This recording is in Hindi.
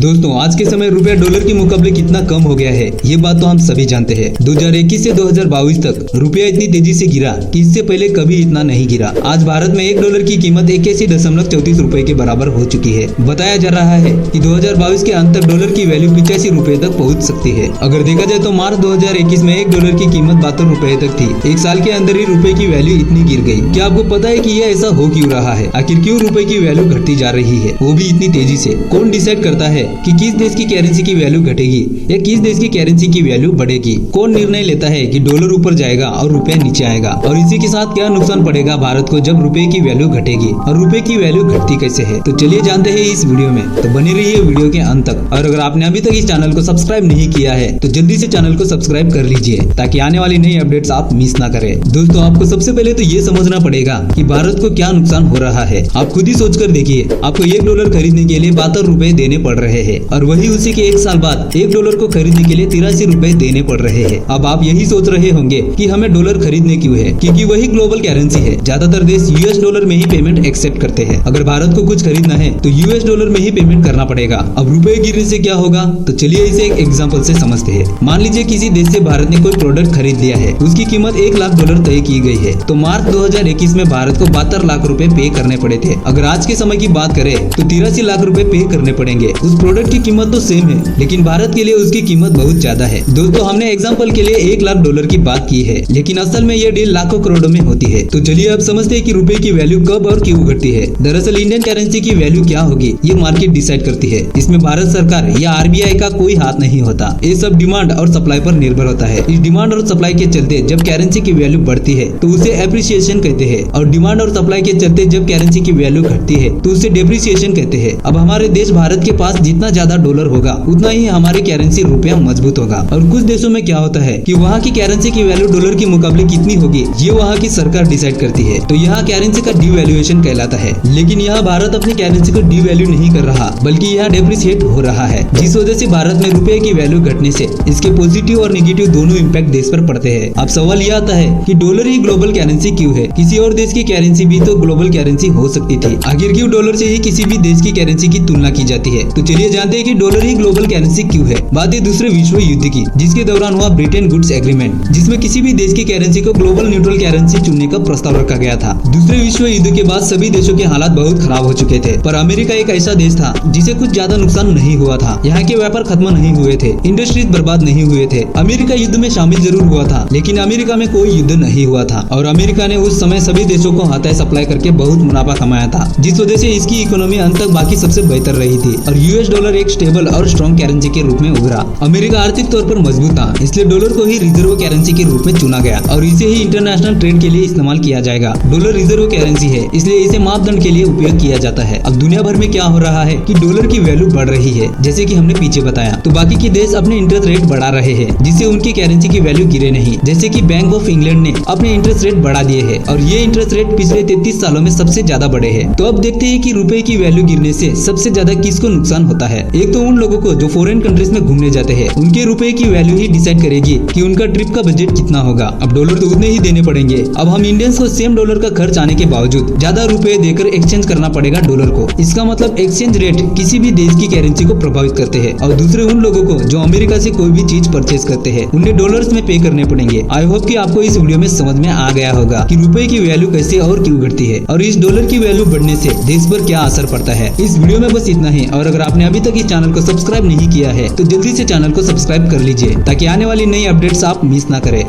दोस्तों आज के समय रुपया डॉलर के मुकाबले कितना कम हो गया है ये बात तो हम सभी जानते हैं। 2021 से 2022 तक रुपया इतनी तेजी से गिरा कि इससे पहले कभी इतना नहीं गिरा। आज भारत में 1 डॉलर की कीमत 81.34 रुपए के बराबर हो चुकी है। बताया जा रहा है कि 2022 के अंत तक डॉलर की वैल्यू 85 रुपए तक पहुंच सकती है। अगर देखा जाए तो मार्च 2021 में 1 डॉलर की कीमत 72 रुपए तक थी। एक साल के अंदर ही रुपए की वैल्यू इतनी गिर गई। क्या आपको पता है कि यह ऐसा हो क्यों रहा है? आखिर क्यों रुपए की वैल्यू घटती जा रही है, वो भी इतनी तेजी से? कौन डिसाइड करता है कि किस देश की करेंसी की वैल्यू घटेगी या किस देश की करेंसी की वैल्यू बढ़ेगी? कौन निर्णय लेता है कि डॉलर ऊपर जाएगा और रुपया नीचे आएगा? और इसी के साथ क्या नुकसान पड़ेगा भारत को जब रुपए की वैल्यू घटेगी और रुपए की वैल्यू घटती कैसे है? तो चलिए जानते हैं इस वीडियो में। तो बने रहिए वीडियो के अंत तक। और अगर आपने अभी तक इस चैनल को सब्सक्राइब नहीं किया है तो जल्दी से चैनल को सब्सक्राइब कर लीजिए ताकि आने वाली नई अपडेट्स आप मिस ना करें। दोस्तों आपको सबसे पहले तो ये समझना पड़ेगा कि भारत को क्या नुकसान हो रहा है। आप खुद ही सोच कर देखिए, आपको 1 डॉलर खरीदने के लिए 72 रुपए देने पड़ रहे हैं और वही उसी के 1 साल बाद 1 डॉलर को खरीदने के लिए 83 रुपए देने पड़ रहे हैं। अब आप यही सोच रहे होंगे कि हमें डॉलर खरीदने क्यों है, क्योंकि वही ग्लोबल करेंसी है। ज्यादातर देश यूएस डॉलर में ही पेमेंट एक्सेप्ट करते हैं। अगर भारत को कुछ खरीदना है तो यूएस डॉलर में ही पेमेंट करना पड़ेगा। अब रुपए गिरने से क्या होगा, तो चलिए इसे एक एग्जाम्पल से समझते हैं। मान लीजिए किसी देश से भारत ने कोई प्रोडक्ट खरीद लिया है, उसकी कीमत 1 लाख डॉलर तय की गई है। तो मार्च 2021 में भारत को 72 लाख रुपए पे करने पड़े थे। अगर आज के समय की बात करें तो 83 लाख रुपए पे करने पड़ेंगे। उस प्रोडक्ट की कीमत तो सेम है लेकिन भारत के लिए उसकी कीमत बहुत ज्यादा है। दोस्तों हमने एग्जांपल के लिए 1 लाख डॉलर की बात की है, लेकिन असल में यह डील लाखों करोड़ों में होती है। तो चलिए अब समझते हैं कि रुपए की वैल्यू कब और क्यों घटती है। दरअसल इंडियन करेंसी की वैल्यू क्या होगी ये मार्केट डिसाइड करती है। इसमें भारत सरकार या आरबीआई का कोई हाथ नहीं होता। ये सब डिमांड और सप्लाई पर निर्भर होता है। इस डिमांड और सप्लाई के चलते जब करेंसी की वैल्यू बढ़ती है तो उसे एप्रिसिएशन कहते हैं, और डिमांड और सप्लाई के चलते जब करेंसी की वैल्यू घटती है तो उसे डेप्रिसिएशन कहते हैं। अब हमारे देश भारत के पास जितना ज्यादा डॉलर होगा उतना ही हमारी करेंसी रुपया मजबूत होगा। और कुछ देशों में क्या होता है कि वहाँ की करेंसी की वैल्यू डॉलर के मुकाबले कितनी होगी ये वहाँ की सरकार डिसाइड करती है। तो यहाँ करेंसी का डिवैल्यूएशन कहलाता है। लेकिन यहाँ भारत अपनी करेंसी को डिवैल्यू नहीं कर रहा बल्कि यहाँ डेप्रिसिएट हो रहा है, जिस वजह से भारत में रुपए की वैल्यू घटने से इसके पॉजिटिव और नेगेटिव दोनों इम्पैक्ट देश पर पड़ते हैं। अब सवाल यह आता है कि डॉलर ही ग्लोबल करेंसी क्यों है? किसी और देश की करेंसी भी तो ग्लोबल करेंसी हो सकती थी। आखिर क्यों डॉलर से ही किसी भी देश की करेंसी की तुलना की जाती है? तो चलिए जानते हैं कि डॉलर ही ग्लोबल करेंसी क्यों है। बात है दूसरे विश्व युद्ध की, जिसके दौरान हुआ ब्रिटेन गुड्स एग्रीमेंट, जिसमें किसी भी देश की करेंसी को ग्लोबल न्यूट्रल करेंसी चुनने का प्रस्ताव रखा गया था। दूसरे विश्व युद्ध के बाद सभी देशों के हालात बहुत खराब हो चुके थे, पर अमेरिका एक ऐसा देश था जिसे कुछ ज्यादा नुकसान नहीं हुआ था। यहाँ के व्यापार खत्म नहीं हुए थे, इंडस्ट्रीज बर्बाद नहीं हुए थे। अमेरिका युद्ध में शामिल जरूर हुआ था लेकिन अमेरिका में कोई युद्ध नहीं हुआ था, और अमेरिका ने उस समय सभी देशों को हाथाई सप्लाई करके बहुत मुनाफा कमाया था, जिस वजह से इसकी इकोनॉमी अंत तक बाकी सबसे बेहतर रही थी और यूएस डॉलर एक स्टेबल और स्ट्रॉन्ग करेंसी के रूप में उभरा। अमेरिका आर्थिक तौर पर मजबूत था, इसलिए डॉलर को ही रिजर्व करेंसी के रूप में चुना गया और इसे ही इंटरनेशनल ट्रेड के लिए इस्तेमाल किया जाएगा। डॉलर रिजर्व करेंसी है इसलिए इसे मापदंड के लिए उपयोग किया जाता है। अब दुनिया भर में क्या हो रहा है कि डॉलर की वैल्यू बढ़ रही है, जैसे कि हमने पीछे बताया, तो बाकी के देश अपने इंटरेस्ट रेट बढ़ा रहे हैं जिससे उनकी करेंसी की वैल्यू गिरे नहीं। जैसे कि बैंक ऑफ इंग्लैंड ने अपने इंटरेस्ट रेट बढ़ा दिए हैं और ये इंटरेस्ट रेट पिछले 33 सालों में सबसे ज्यादा बढ़े हैं। तो अब देखते हैं कि रुपए की वैल्यू गिरने से सबसे ज्यादा किसको नुकसान होता है। एक तो उन लोगों को जो फॉरेन कंट्रीज में घूमने जाते हैं, उनके रुपए की वैल्यू ही डिसाइड करेगी कि उनका ट्रिप का बजट कितना होगा। अब डॉलर तो उतने ही देने पड़ेंगे। अब हम इंडियंस को सेम डॉलर का खर्च आने के बावजूद ज्यादा रुपए देकर एक्सचेंज करना पड़ेगा डॉलर को। इसका मतलब एक्सचेंज रेट किसी भी देश की करेंसी को प्रभावित करते हैं। और दूसरे उन लोगों को जो अमेरिका से कोई भी चीज परचेज करते हैं, उन्हें डॉलर्स में पे करने पड़ेंगे। आई होप कि आपको इस वीडियो में समझ में आ गया होगा कि रुपए की वैल्यू कैसे और क्यों घटती है और इस डॉलर की वैल्यू बढ़ने से देश पर क्या असर पड़ता है। इस वीडियो में बस इतना ही, और अगर आपने अभी तक इस चैनल को सब्सक्राइब नहीं किया है तो जल्दी से चैनल को सब्सक्राइब कर लीजिए ताकि आने वाली नई अपडेट्स आप मिस ना करें।